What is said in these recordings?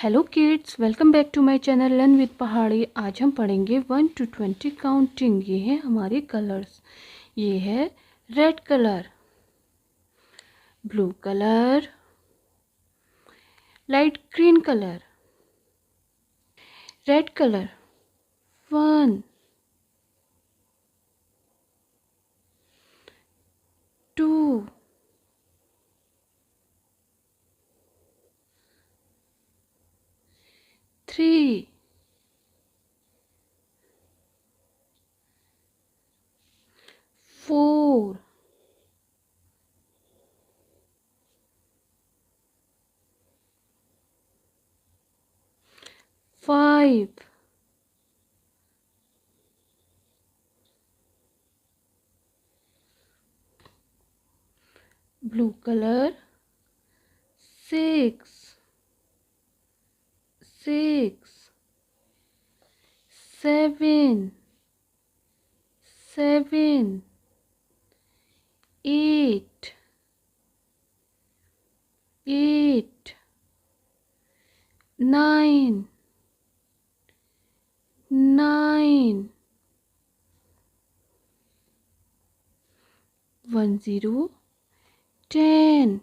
Hello kids, welcome back to my channel learn with Pahadi. आज हम पढ़ेंगे 1 to 20 काउंटिंग। ये है हमारे कलर्स। ये है red colour, blue colour, light green colour, red colour 1 2 3 4 5 blue color 6 7 8 9 1 0 10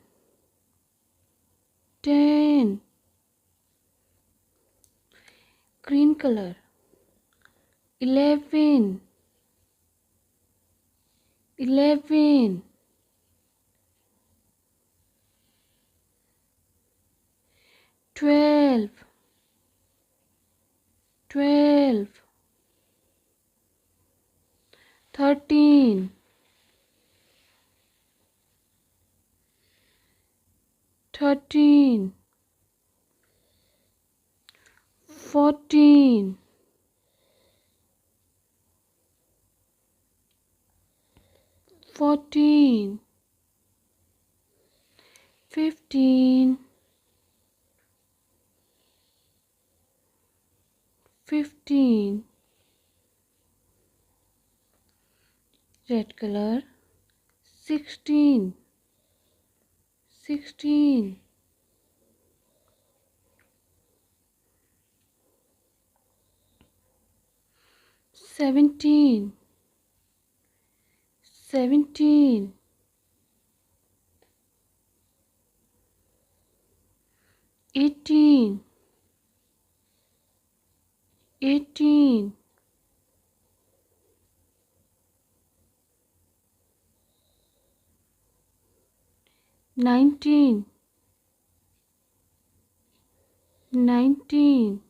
green color 11 12 13 14 15 red color 16 17 18 19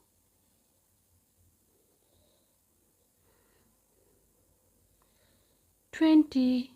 20